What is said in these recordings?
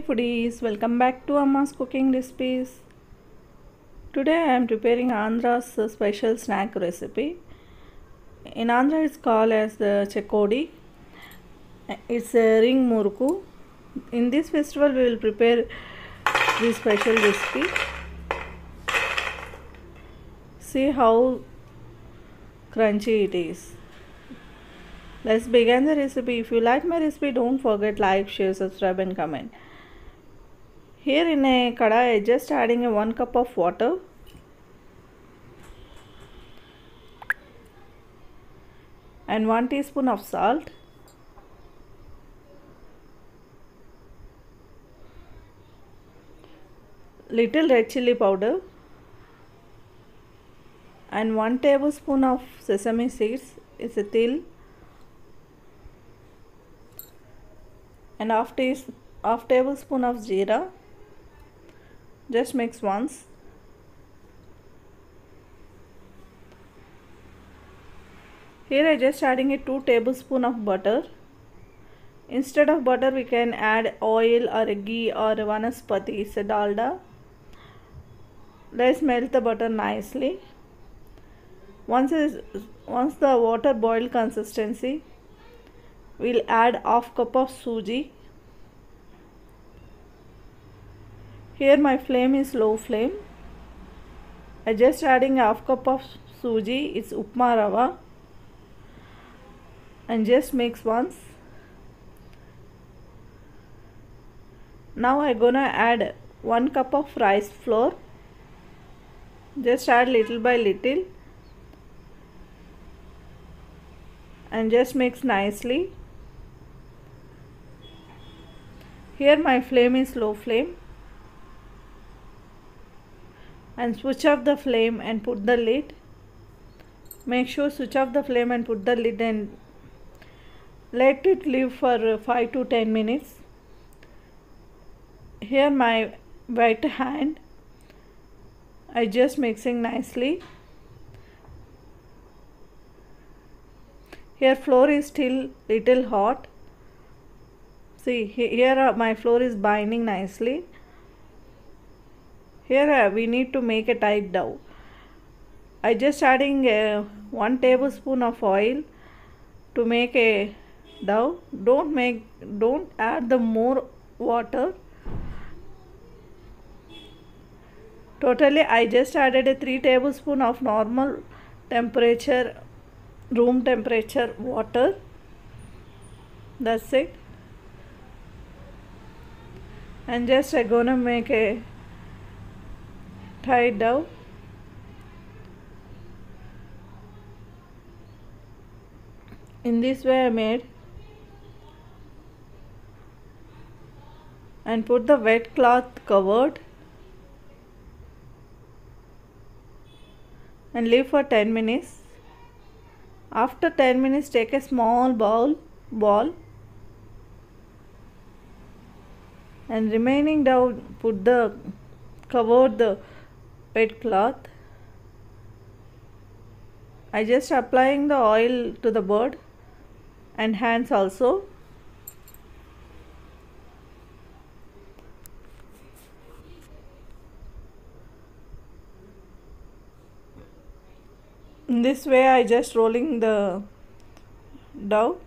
Foodies, welcome back to Amma's cooking recipes. Today I am preparing Andhra's special snack recipe. In Andhra it's called as the chekodi. It's a ring muruku. In this festival we will prepare this special recipe. See how crunchy it is. Let's begin the recipe. If you like my recipe, don't forget like, share, subscribe and comment. Here in a kadai, I just adding a 1 cup of water and 1 teaspoon of salt, little red chili powder and 1 tablespoon of sesame seeds, it's a til, and half tablespoon of jeera. Just mix once. Here I just adding a 2 tablespoon of butter. Instead of butter we can add oil or a ghee or a vanaspati, it's a dalda. Let's melt the butter nicely. Once the water boil consistency, we'll add half cup of suji. Here my flame is low flame. I just adding half cup of suji, it's upma rava, and just mix once. Now I gonna add 1 cup of rice flour. Just add little by little and just mix nicely. Here my flame is low flame, and switch off the flame and put the lid. Make sure switch off the flame and put the lid and let it live for 5 to 10 minutes. Here my wet hand, I just mixing nicely. Here flour is still little hot. See here my flour is binding nicely. Here we need to make a tight dough. I just adding 1 tablespoon of oil to make a dough. Don't add the more water. Totally I just added a 3 tablespoon of normal temperature, room temperature water. That's it. And just I gonna make a tight dough. In this way I made, and put the wet cloth covered and leave for 10 minutes. After 10 minutes take a small ball and remaining dough cover the wet cloth. I just applying the oil to the bird and hands also. In this way I just rolling the dough.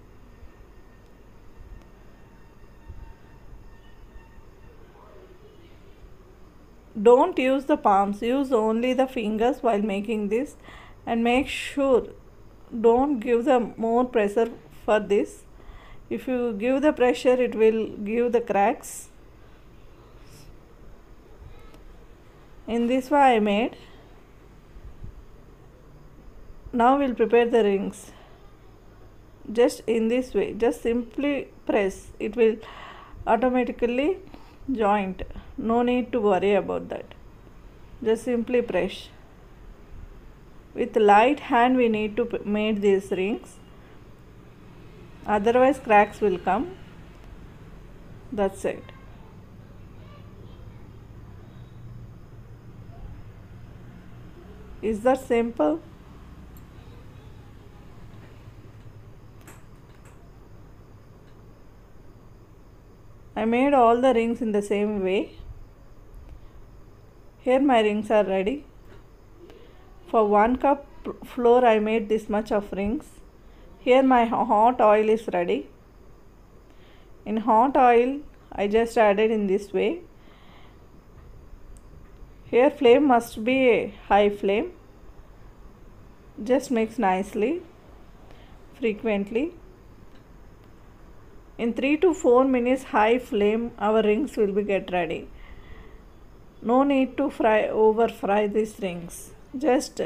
Don't use the palms, use only the fingers while making this, and make sure don't give the more pressure for this. If you give the pressure it will give the cracks. In this way I made. Now we'll prepare the rings. Just in this way, just simply press, it will automatically joint. No need to worry about that. Just simply press. With light hand we need to make these rings, otherwise cracks will come. That's it. Is that simple? I made all the rings in the same way. Here my rings are ready. For 1 cup flour I made this much of rings. Here my hot oil is ready. In hot oil I just added in this way. Here flame must be a high flame. Just mix nicely, frequently. In 3 to 4 minutes high flame our rings will be get ready. No need to over fry these rings. Just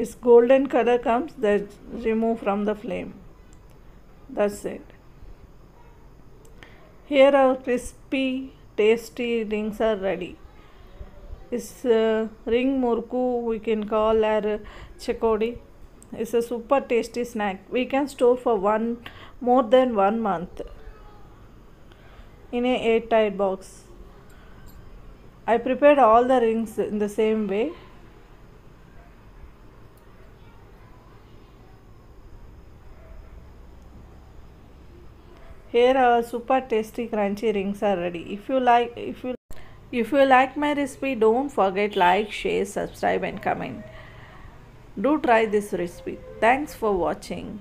its golden color comes, that remove from the flame. That's it. Here our crispy tasty rings are ready. This ring murku we can call our chakodi. It's a super tasty snack. We can store for more than 1 month in a airtight box. I prepared all the rings in the same way. Here our super tasty crunchy rings are ready. If you like my recipe, don't forget like, share, subscribe and comment. Do try this recipe. Thanks for watching.